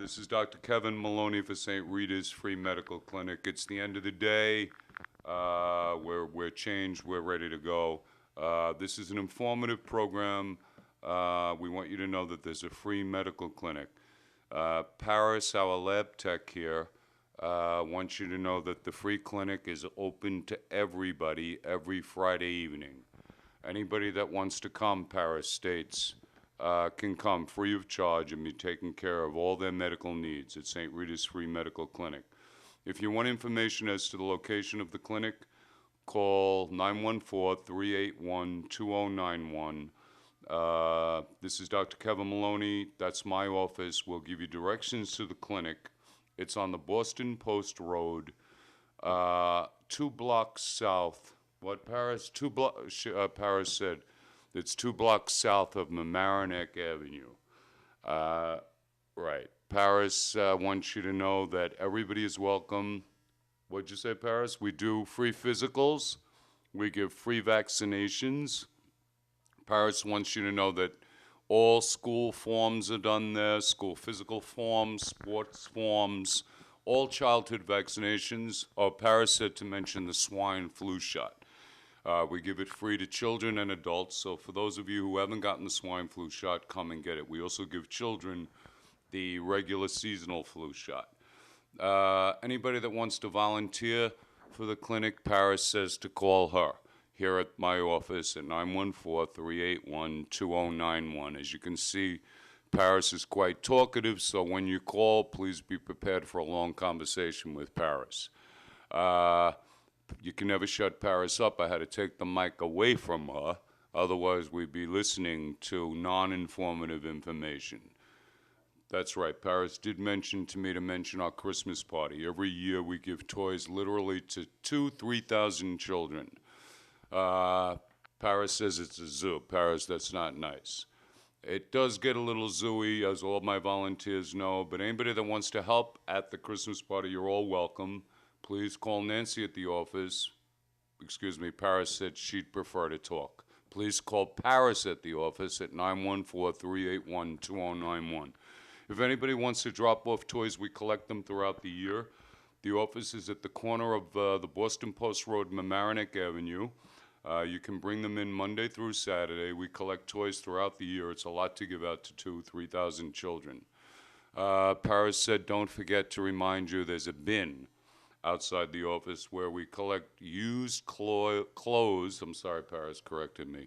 This is Dr. Kevin Maloney for St. Rita's Free Medical Clinic. It's the end of the day. We're changed. We're ready to go. This is an informative program. We want you to know that there's a free medical clinic. Paris, our lab tech here, wants you to know that the free clinic is open to everybody every Friday evening. Anybody that wants to come, Paris states, can come free of charge and be taken care of all their medical needs at St. Rita's Free Medical Clinic. If you want information as to the location of the clinic, call 914-381-2091. This is Dr. Kevin Maloney. That's my office. We'll give you directions to the clinic. It's on the Boston Post Road, 2 blocks south. What, Paris? Paris said it's 2 blocks south of Mamaroneck Avenue. Right. Paris wants you to know that everybody is welcome. What'd you say, Paris? We do free physicals. We give free vaccinations. Paris wants you to know that all school forms are done there, school physical forms, sports forms, all childhood vaccinations. Oh, Paris said to mention the swine flu shot. We give it free to children and adults, so for those of you who haven't gotten the swine flu shot, come and get it. We also give children the regular seasonal flu shot. Anybody that wants to volunteer for the clinic, Paris says to call her here at my office at 914-381-2091. As you can see, Paris is quite talkative, so when you call, please be prepared for a long conversation with Paris. You can never shut Paris up. I had to take the mic away from her. Otherwise, we'd be listening to non-informative information. That's right. Paris did mention to me to mention our Christmas party. Every year we give toys literally to 3,000 children. Paris says it's a zoo. Paris, that's not nice. It does get a little zooey, as all my volunteers know, but anybody that wants to help at the Christmas party, you're all welcome. Please call Nancy at the office. Excuse me, Paris said she'd prefer to talk. Please call Paris at the office at 914-381-2091. If anybody wants to drop off toys, we collect them throughout the year. The office is at the corner of the Boston Post Road, Mamaroneck Avenue. You can bring them in Monday through Saturday. We collect toys throughout the year. It's a lot to give out to 3,000 children. Paris said, don't forget to remind you there's a bin outside the office where we collect used clothes. I'm sorry, Paris corrected me.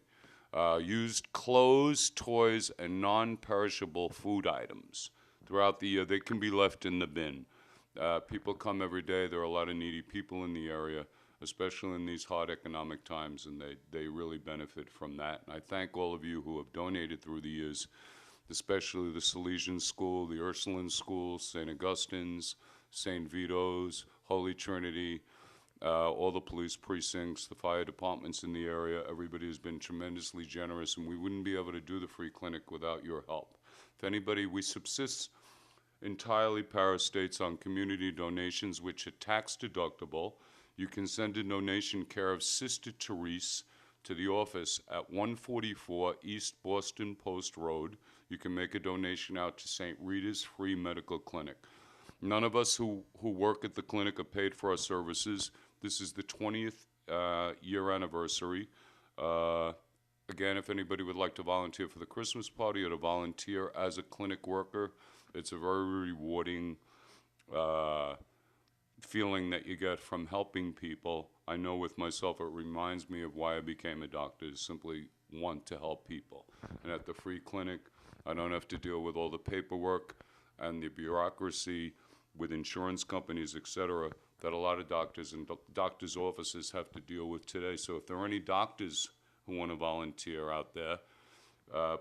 Used clothes, toys, and non-perishable food items. Throughout the year, they can be left in the bin. People come every day. There are a lot of needy people in the area, especially in these hard economic times, and they really benefit from that. And I thank all of you who have donated through the years, especially the Salesian School, the Ursuline School, St. Augustine's, St. Vito's, Holy Trinity, all the police precincts, the fire departments in the area. Everybody has been tremendously generous, and we wouldn't be able to do the free clinic without your help. If anybody, we subsist entirely, Paris states, on community donations, which are tax deductible. You can send a donation care of Sister Therese to the office at 144 East Boston Post Road. You can make a donation out to St. Rita's Free Medical Clinic. None of us who work at the clinic are paid for our services. This is the 20th year anniversary. Again, if anybody would like to volunteer for the Christmas party or to volunteer as a clinic worker, it's a very rewarding feeling that you get from helping people. I know with myself it reminds me of why I became a doctor, to simply want to help people. And at the free clinic, I don't have to deal with all the paperwork and the bureaucracy with insurance companies, et cetera, that a lot of doctors and doctors' offices have to deal with today. So if there are any doctors who want to volunteer out there,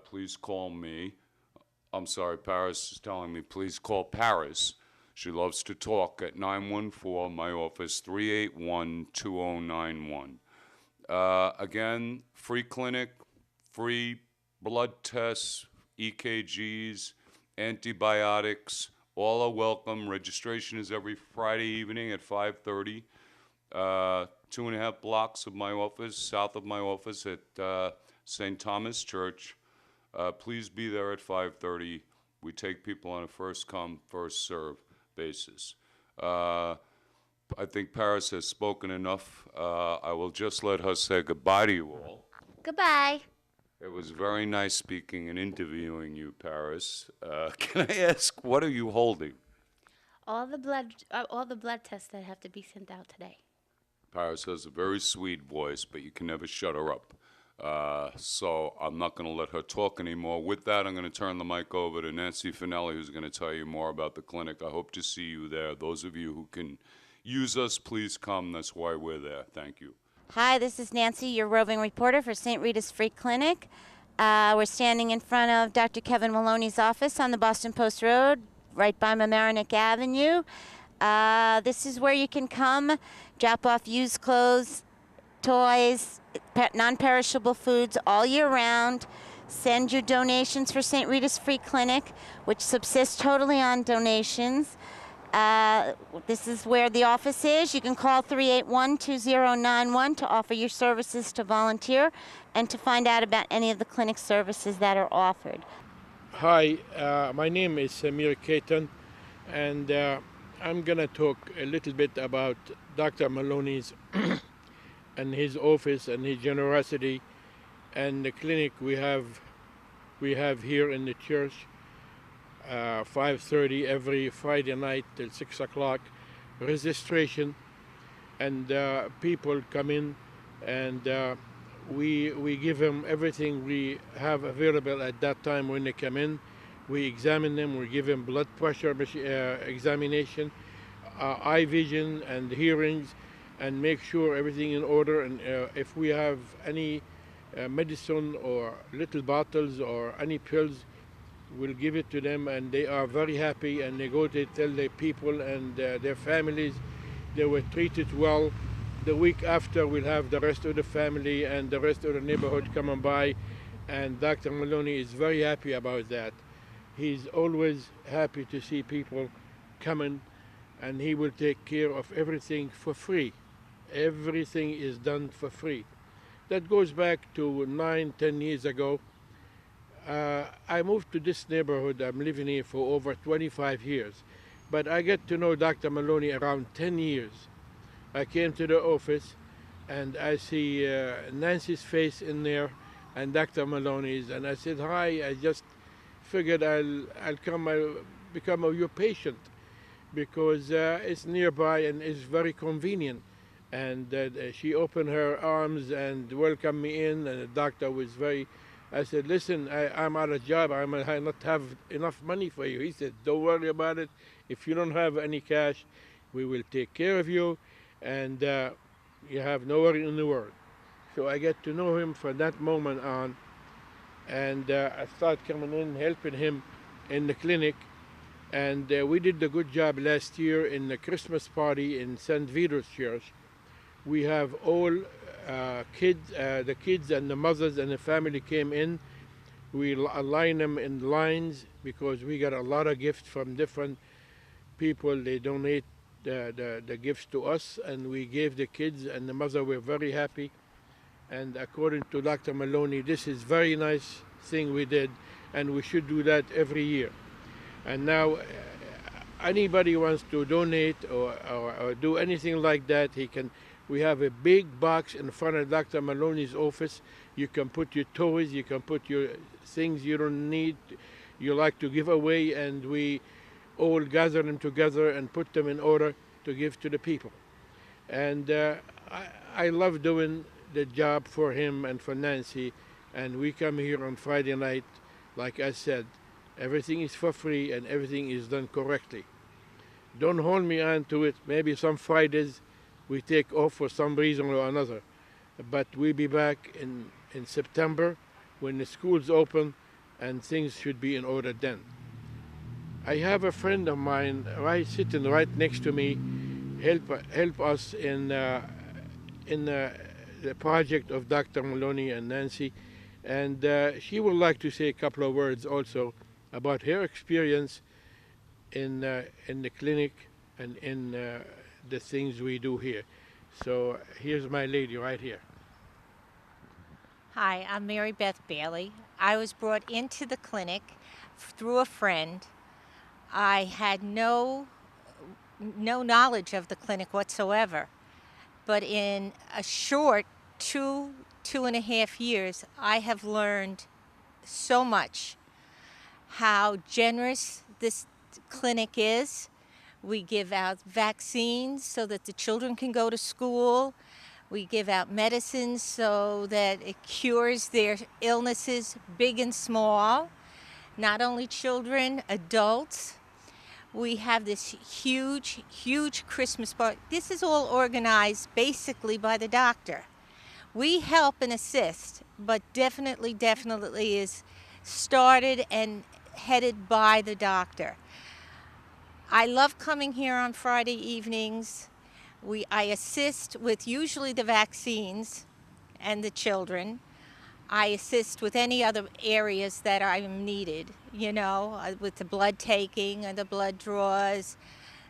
please call me. I'm sorry, Paris is telling me, please call Paris. She loves to talk at 914, my office, 381-2091. Again, free clinic, free blood tests, EKGs, antibiotics, all are welcome. Registration is every Friday evening at 5:30. 2.5 blocks of my office, south of my office at St. Thomas Church. Please be there at 5:30. We take people on a first come, first serve basis. I think Paris has spoken enough. I will just let her say goodbye to you all. Goodbye. It was very nice speaking and interviewing you, Paris. Can I ask, what are you holding? All the blood tests that have to be sent out today. Paris has a very sweet voice, but you can never shut her up. So I'm not going to let her talk anymore. With that, I'm going to turn the mic over to Nancy Finelli, who's going to tell you more about the clinic. I hope to see you there. Those of you who can use us, please come. That's why we're there. Thank you. Hi, this is Nancy, your roving reporter for St. Rita's Free Clinic. We're standing in front of Dr. Kevin Maloney's office on the Boston Post Road, right by Mamaroneck Avenue. This is where you can come, drop off used clothes, toys, non-perishable foods all year round. Send your donations for St. Rita's Free Clinic, which subsists totally on donations. This is where the office is. You can call 381-2091 to offer your services to volunteer and to find out about any of the clinic services that are offered. Hi, my name is Samir Ketan, and I'm going to talk a little bit about Dr. Maloney's and his office and his generosity and the clinic we have here in the church. 5:30 every Friday night till 6 o'clock, registration, and people come in, and we give them everything we have available at that time when they come in. We examine them, we give them blood pressure examination, eye vision and hearings, and make sure everything in order. And if we have any medicine or little bottles or any pills, we'll give it to them, and they are very happy, and they go to tell their people and their families they were treated well. The week after, we'll have the rest of the family and the rest of the neighborhood coming by, and Dr. Maloney is very happy about that. He's always happy to see people coming, and he will take care of everything for free. Everything is done for free. That goes back to 9-10 years ago. I moved to this neighborhood. I'm living here for over 25 years, but I get to know Dr. Maloney around 10 years. I came to the office and I see Nancy's face in there and Dr. Maloney's, and I said, hi, I just figured I'll come, I'll become your patient because it's nearby and it's very convenient. And she opened her arms and welcomed me in, and the doctor was very, I said, listen, I'm out of job. I not have enough money for you. He said, don't worry about it. If you don't have any cash, we will take care of you, and you have no worry in the world. So I get to know him from that moment on, and I started coming in, helping him in the clinic. And we did a good job last year in the Christmas party in St. Vitus's Church. We have all kids, the kids and the mothers and the family came in. We align them in lines because we got a lot of gifts from different people. They donate the gifts to us, and we gave the kids, and the mother were very happy. And according to Dr. Maloney, this is very nice thing we did, and we should do that every year. And now anybody wants to donate or do anything like that, he can. We have a big box in front of Dr. Maloney's office. You can put your toys, you can put your things you don't need, you like to give away, and we all gather them together and put them in order to give to the people. And I love doing the job for him and for Nancy, and we come here on Friday night. Like I said, everything is for free and everything is done correctly. Don't hold me on to it. Maybe some Fridays we take off for some reason or another. But we'll be back in September when the schools open, and things should be in order then. I have a friend of mine sitting right next to me, help us in the project of Dr. Maloney and Nancy, and she would like to say a couple of words also about her experience in the clinic and in the things we do here. So here's my lady right here. Hi, I'm Mary Beth Bailey. I was brought into the clinic through a friend. I had no knowledge of the clinic whatsoever, but in a short 2.5 years, I have learned so much. How generous this clinic is. We give out vaccines so that the children can go to school. We give out medicines so that it cures their illnesses, big and small. Not only children, adults. We have this huge Christmas party. This is all organized basically by the doctor. We help and assist, but definitely is started and headed by the doctor. I love coming here on Friday evenings. I assist with usually the vaccines and the children. I assist with any other areas that I'm needed, with the blood taking and the blood draws,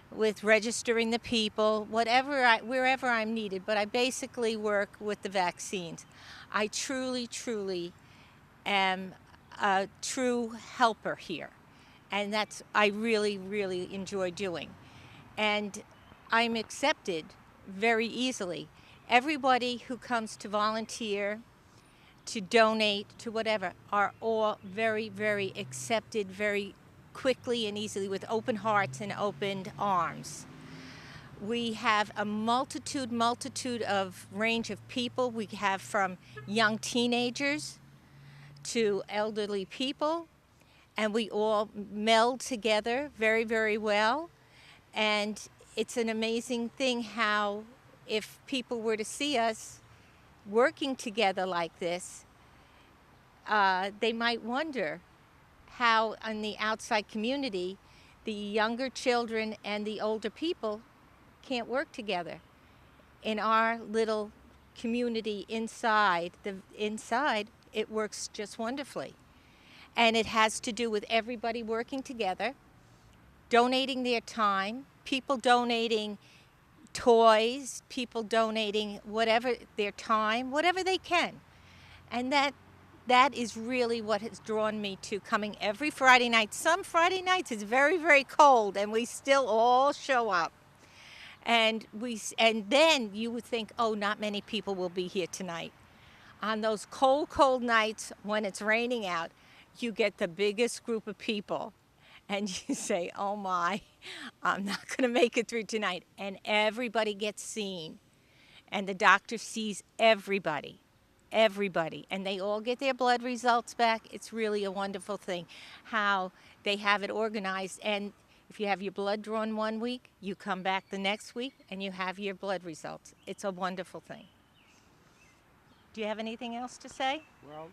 with registering the people, wherever I'm needed. But I basically work with the vaccines. I truly am a true helper here. And that's I really enjoy doing. And I'm accepted very easily. Everybody who comes to volunteer, to donate, to whatever, are all very accepted very quickly and easily with open hearts and open arms. We have a multitude of range of people. We have from young teenagers to elderly people, and we all meld together very well. And it's an amazing thing how if people were to see us working together like this, they might wonder how in the outside community the younger children and the older people can't work together. In our little community inside, it works just wonderfully. And it has to do with everybody working together, donating their time, people donating toys, people donating whatever their time, whatever they can. And that is really what has drawn me to coming every Friday night. Some Friday nights it's very cold and we still all show up. And then you would think, oh, not many people will be here tonight. On those cold nights when it's raining out, you get the biggest group of people. And you say, oh my, I'm not going to make it through tonight. And everybody gets seen. And the doctor sees everybody. And they all get their blood results back. It's really a wonderful thing how they have it organized. And if you have your blood drawn one week, you come back the next week and you have your blood results. It's a wonderful thing. Do you have anything else to say? Well,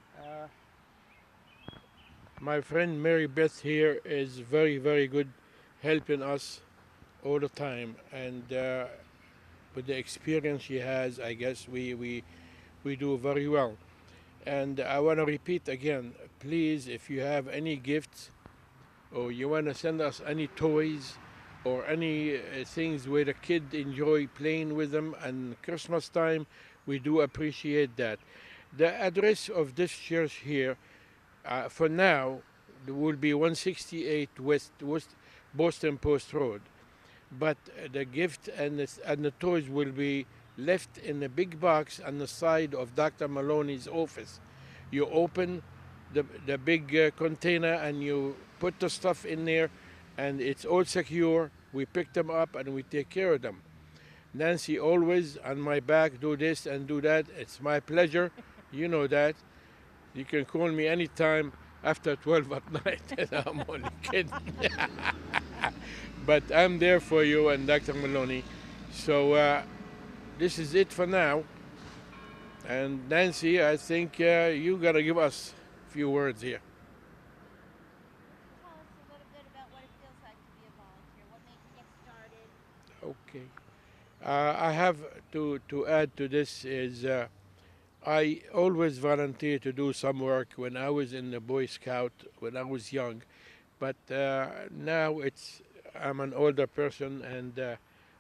my friend Mary Beth here is very good, helping us all the time. And with the experience she has, I guess we do very well. And I want to repeat again, please, if you have any gifts or you want to send us any toys or any things where the kid enjoy playing with them and Christmas time, we do appreciate that. The address of this church here, for now, will be 168 West Boston Post Road. But the gift and the toys will be left in a big box on the side of Dr. Maloney's office. You open the big container and you put the stuff in there, and it's all secure. We pick them up and we take care of them. Nancy always on my back, do this and do that. It's my pleasure. You know that. You can call me anytime after 12 at night. I'm only kidding. But I'm there for you and Dr. Maloney. So this is it for now. And Nancy, I think you got to give us a few words here. Tell us a little bit about what it feels like to be a volunteer. What made you get started? Okay. I have to add to this is I always volunteer to do some work when I was in the Boy Scout, when I was young. But now I'm an older person and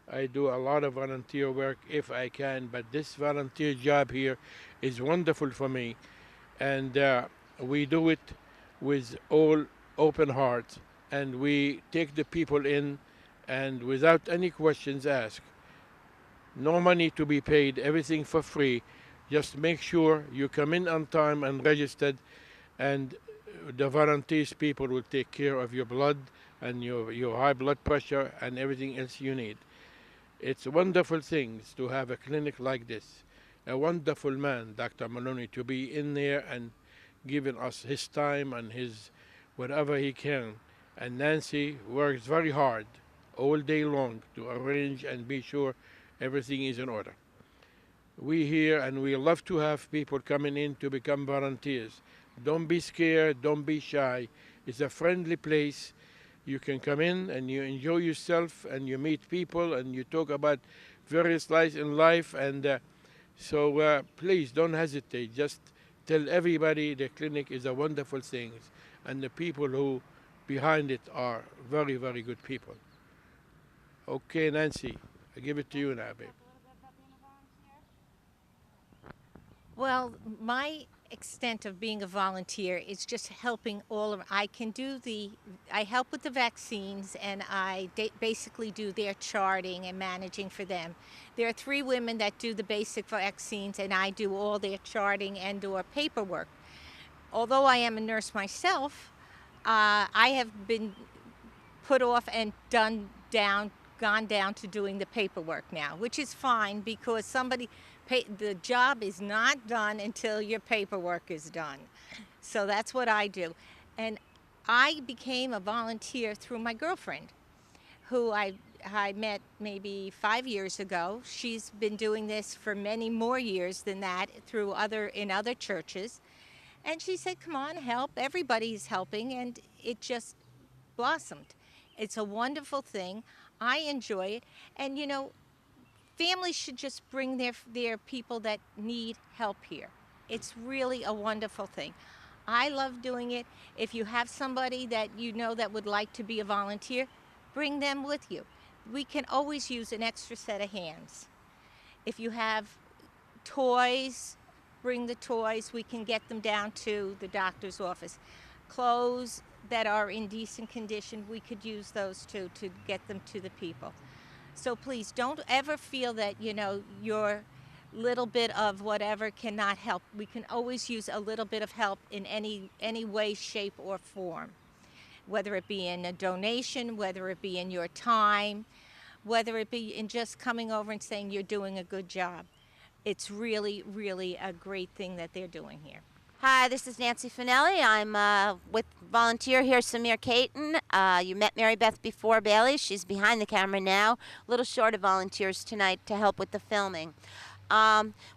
I do a lot of volunteer work if I can. But this volunteer job here is wonderful for me. and we do it with all open heart, and we take the people in, and without any questions asked. No money to be paid, everything for free. Just make sure you come in on time and registered, and the volunteers people will take care of your blood and your high blood pressure and everything else you need. It's wonderful things to have a clinic like this. A wonderful man, Dr. Maloney, to be in there and giving us his time and his whatever he can. And Nancy works very hard all day long to arrange and be sure everything is in order. We here, and we love to have people coming in to become volunteers. Don't be scared, don't be shy. It's a friendly place. You can come in and you enjoy yourself and you meet people and you talk about various lives in life. And so please don't hesitate. Just tell everybody the clinic is a wonderful thing, and the people who behind it are very, very good people. Okay, Nancy, I give it to you now, babe. Well, my extent of being a volunteer is just helping all of. I help with the vaccines, and I basically do their charting and managing for them. There are 3 women that do the basic vaccines, and I do all their charting and or paperwork. Although I am a nurse myself, I have been put off and gone down to doing the paperwork now, which is fine because the job is not done until your paperwork is done. So that's what I do. And I became a volunteer through my girlfriend, who I met maybe 5 years ago. She's been doing this for many more years than that in other churches. And she said, come on, help. Everybody's helping. And it just blossomed. It's a wonderful thing. I enjoy it. And, you know, families should just bring their people that need help here. It's really a wonderful thing. I love doing it. If you have somebody that you know that would like to be a volunteer, bring them with you. We can always use an extra set of hands. If you have toys, bring the toys. We can get them down to the doctor's office. Clothes that are in decent condition, we could use those too to get them to the people. So please don't ever feel that, you know, your little bit of whatever cannot help. We can always use a little bit of help in any way, shape, or form. Whether it be in a donation, whether it be in your time, whether it be in just coming over and saying you're doing a good job. It's really, really a great thing that they're doing here. Hi, this is Nancy Finelli. I'm with volunteer here, Samir Caton. You met Mary Beth before, Bailey. She's behind the camera now. A little short of volunteers tonight to help with the filming.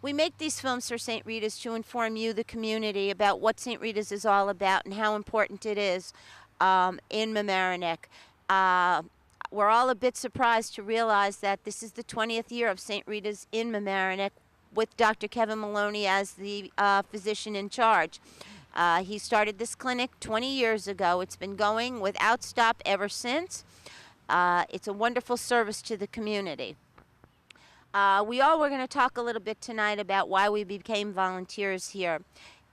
We make these films for St. Rita's to inform you, the community, about what St. Rita's is all about and how important it is in Mamaroneck. We're all a bit surprised to realize that this is the 20th year of St. Rita's in Mamaroneck, with Dr. Kevin Maloney as the physician in charge. He started this clinic 20 years ago. It's been going without stop ever since. It's a wonderful service to the community. We all were going to talk a little bit tonight about why we became volunteers here.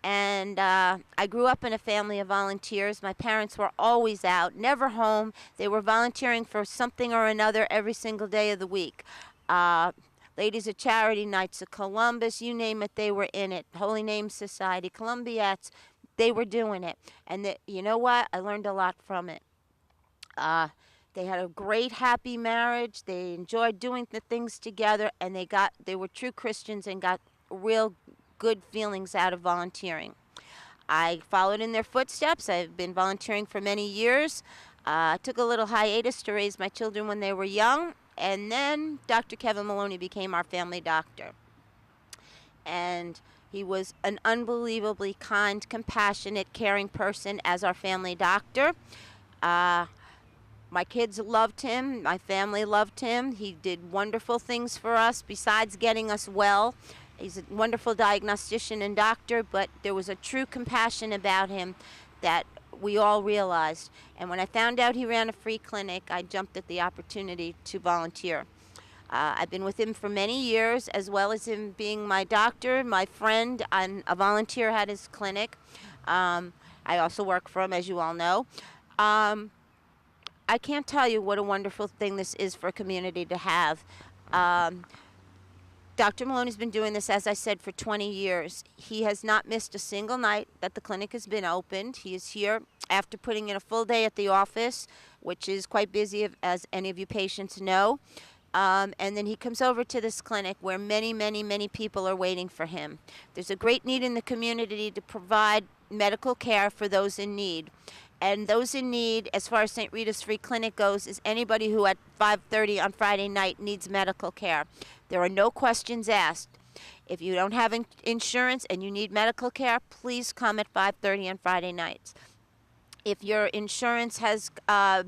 And I grew up in a family of volunteers. My parents were always out, never home. They were volunteering for something or another every single day of the week. Ladies of Charity, Knights of Columbus, you name it, they were in it. Holy Name Society, Columbiates, they were doing it. And you know what? I learned a lot from it. They had a great, happy marriage. They enjoyed doing the things together, and they were true Christians and got real good feelings out of volunteering. I followed in their footsteps. I've been volunteering for many years. Took a little hiatus to raise my children when they were young. And then Dr. Kevin Maloney became our family doctor. And he was an unbelievably kind, compassionate, caring person as our family doctor. My kids loved him. My family loved him. He did wonderful things for us besides getting us well. He's a wonderful diagnostician and doctor, but there was a true compassion about him that we all realized. And when I found out he ran a free clinic, I jumped at the opportunity to volunteer. I've been with him for many years, as well as him being my doctor, my friend. I'm a volunteer at his clinic. I also work for him, as you all know. I can't tell you what a wonderful thing this is for a community to have. Dr. Maloney's been doing this, as I said, for 20 years. He has not missed a single night that the clinic has been opened. He is here after putting in a full day at the office, which is quite busy, as any of you patients know. And then he comes over to this clinic where many, many, many people are waiting for him. There's a great need in the community to provide medical care for those in need. And those in need, as far as St. Rita's Free Clinic goes, is anybody who at 5:30 on Friday night needs medical care. There are no questions asked. If you don't have insurance and you need medical care, please come at 5:30 on Friday nights. If your insurance has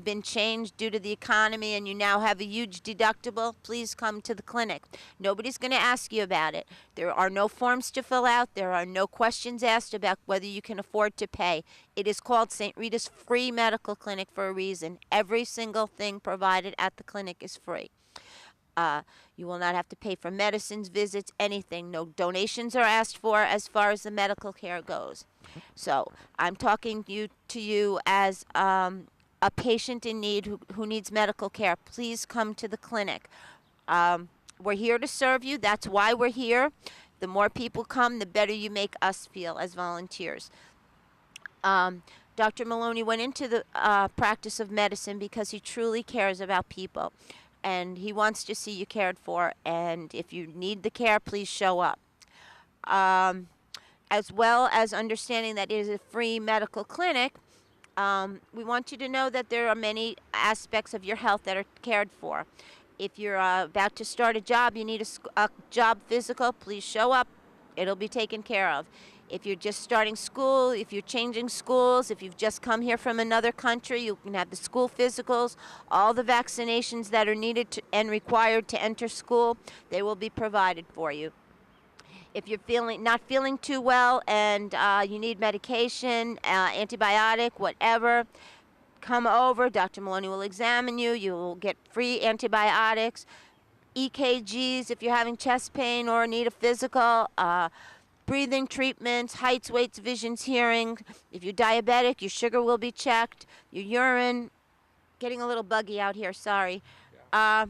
been changed due to the economy and you now have a huge deductible, please come to the clinic. Nobody's going to ask you about it. There are no forms to fill out. There are no questions asked about whether you can afford to pay. It is called St. Rita's Free Medical Clinic for a reason. Every single thing provided at the clinic is free. You will not have to pay for medicines, visits, anything. No donations are asked for as far as the medical care goes. So I'm talking to you as a patient in need who needs medical care. Please come to the clinic. We're here to serve you. That's why we're here. The more people come, the better you make us feel as volunteers. Dr. Maloney went into the practice of medicine because he truly cares about people. And he wants to see you cared for. And if you need the care, please show up. As well as understanding that it is a free medical clinic, we want you to know that there are many aspects of your health that are cared for. If you're about to start a job, you need a job physical, please show up. It'll be taken care of. If you're just starting school, if you're changing schools, if you've just come here from another country, you can have the school physicals, all the vaccinations that are needed and required to enter school, they will be provided for you. If you're not feeling too well and you need medication, antibiotic, whatever, come over. Dr. Maloney will examine you. You will get free antibiotics, EKGs if you're having chest pain or need a physical, breathing treatments, heights, weights, visions, hearing. If you're diabetic, your sugar will be checked. Your urine, getting a little buggy out here, sorry. I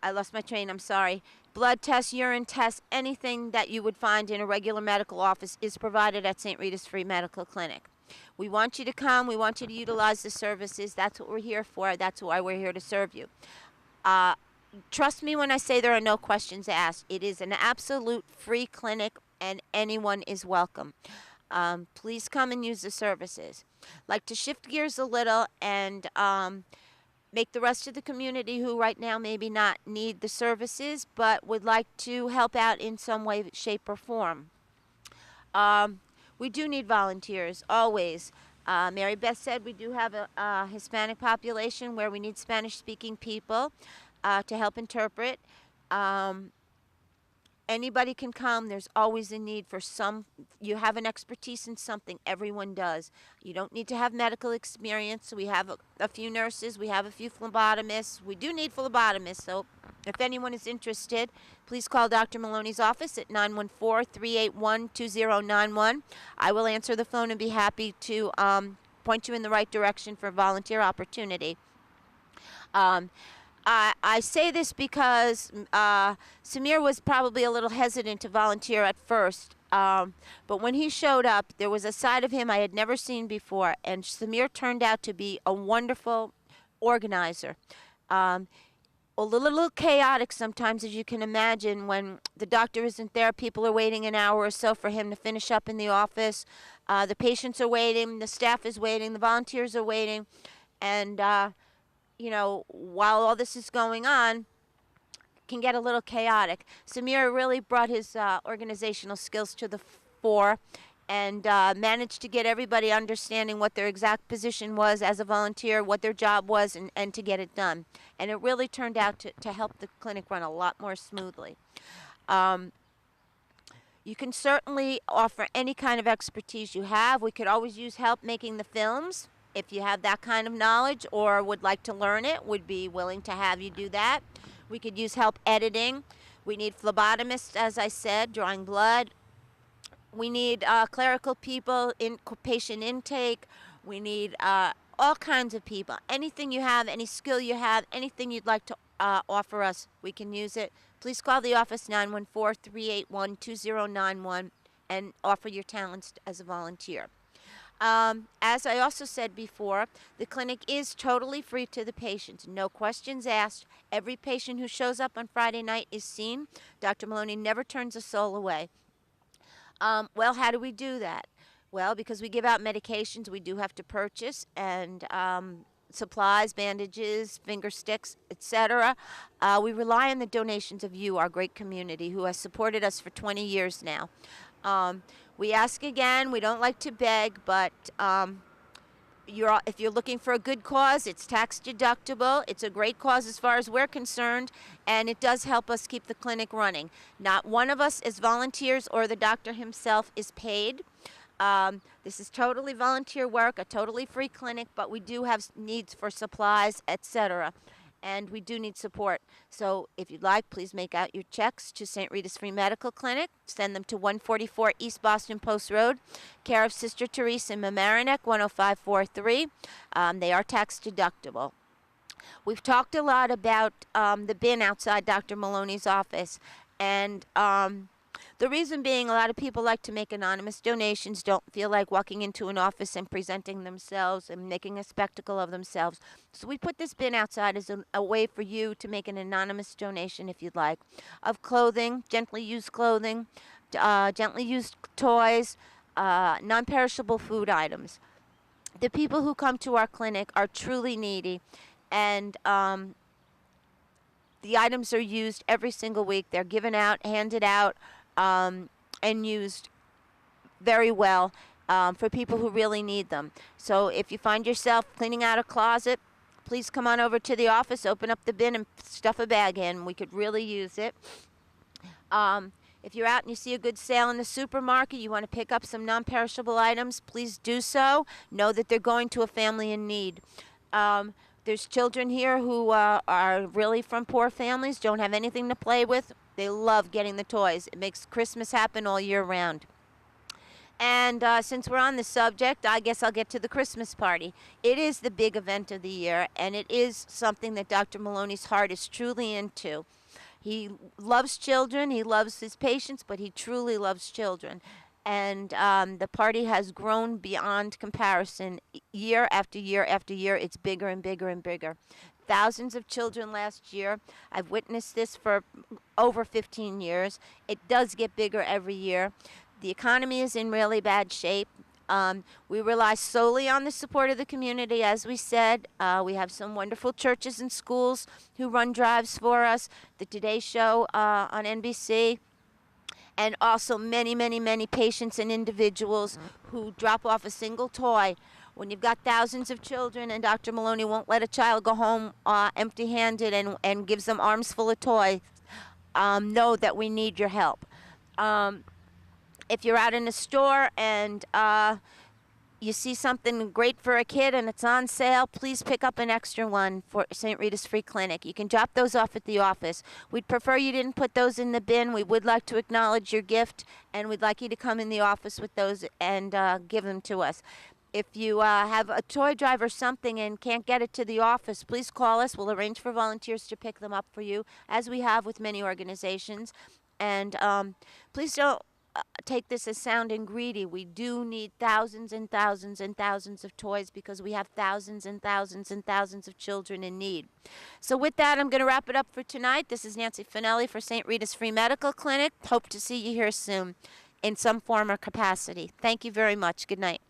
lost my train, I'm sorry. Blood tests, urine tests, anything that you would find in a regular medical office is provided at St. Rita's Free Medical Clinic. We want you to come. We want you to utilize the services. That's what we're here for. That's why we're here to serve you. Trust me when I say there are no questions asked. It is an absolute free clinic and anyone is welcome. Please come and use the services. Like to shift gears a little and make the rest of the community who right now maybe not need the services but would like to help out in some way, shape, or form. We do need volunteers, always. Mary Beth said we do have a Hispanic population where we need Spanish-speaking people to help interpret. Anybody can come. There's always a need for you have an expertise in something. Everyone does. You don't need to have medical experience. We have a few nurses. We have a few phlebotomists. We do need phlebotomists, so if anyone is interested, please call Dr. Maloney's office at 914-381-2091. I will answer the phone and be happy to point you in the right direction for volunteer opportunity. I say this because Samir was probably a little hesitant to volunteer at first, but when he showed up, there was a side of him I had never seen before, and Samir turned out to be a wonderful organizer. A little chaotic sometimes, as you can imagine. When the doctor isn't there, people are waiting an hour or so for him to finish up in the office. The patients are waiting, the staff is waiting, the volunteers are waiting, and you know, while all this is going on, it can get a little chaotic. Samir really brought his organizational skills to the fore and managed to get everybody understanding what their exact position was as a volunteer, what their job was, and to get it done. And it really turned out to help the clinic run a lot more smoothly. You can certainly offer any kind of expertise you have. We could always use help making the films. if you have that kind of knowledge or would like to learn it, would be willing to have you do that. We could use help editing. We need phlebotomists, as I said, drawing blood. We need clerical people in patient intake. We need all kinds of people. Anything you have, any skill you have, anything you'd like to offer us, we can use it. Please call the office 914-381-2091 and offer your talents as a volunteer. As I also said before, the clinic is totally free to the patients. No questions asked. Every patient who shows up on Friday night is seen. Dr. Maloney never turns a soul away. Well, how do we do that? Well, because we give out medications we do have to purchase, and supplies, bandages, finger sticks, etc. We rely on the donations of you, our great community, who has supported us for 20 years now. We ask again, we don't like to beg, but if you're looking for a good cause, it's tax deductible. It's a great cause as far as we're concerned, and it does help us keep the clinic running. Not one of us as volunteers or the doctor himself is paid. This is totally volunteer work, a totally free clinic, but we do have needs for supplies, etc. And we do need support. So if you'd like, please make out your checks to St. Rita's Free Medical Clinic. Send them to 144 East Boston Post Road, care of Sister Teresa in Mamaroneck, 10543. They are tax deductible. We've talked a lot about the bin outside Dr. Maloney's office. And the reason being, a lot of people like to make anonymous donations, don't feel like walking into an office and presenting themselves and making a spectacle of themselves. So we put this bin outside as a way for you to make an anonymous donation, if you'd like, of clothing, gently used clothing, gently used toys, non-perishable food items. The people who come to our clinic are truly needy, and the items are used every single week. They're given out, handed out, and used very well for people who really need them. So if you find yourself cleaning out a closet, please come on over to the office, open up the bin, and stuff a bag in. We could really use it. If you're out and you see a good sale in the supermarket, you want to pick up some non-perishable items, please do so. Know that they're going to a family in need. There's children here who are really from poor families, don't have anything to play with. They love getting the toys. It makes Christmas happen all year round. And since we're on the subject, I guess I'll get to the Christmas party. It is the big event of the year, and it is something that Dr. Maloney's heart is truly into. He loves children, he loves his patients, but he truly loves children. And the party has grown beyond comparison. Year after year after year, it's bigger and bigger and bigger. Thousands of children last year. I've witnessed this for over 15 years. It does get bigger every year. The economy is in really bad shape. We rely solely on the support of the community, as we said. We have some wonderful churches and schools who run drives for us. The Today Show on NBC. And also many, many, many patients and individuals who drop off a single toy. When you've got thousands of children and Dr. Maloney won't let a child go home empty-handed and gives them arms full of toys, know that we need your help. If you're out in a store and you see something great for a kid and it's on sale, please pick up an extra one for St. Rita's Free Clinic. You can drop those off at the office. We'd prefer you didn't put those in the bin. We would like to acknowledge your gift, and we'd like you to come in the office with those and give them to us. If you have a toy drive or something and can't get it to the office, please call us. We'll arrange for volunteers to pick them up for you, as we have with many organizations. And please don't take this as sounding greedy. We do need thousands and thousands and thousands of toys because we have thousands and thousands and thousands of children in need. So with that, I'm going to wrap it up for tonight. This is Nancy Finelli for St. Rita's Free Medical Clinic. Hope to see you here soon in some form or capacity. Thank you very much. Good night.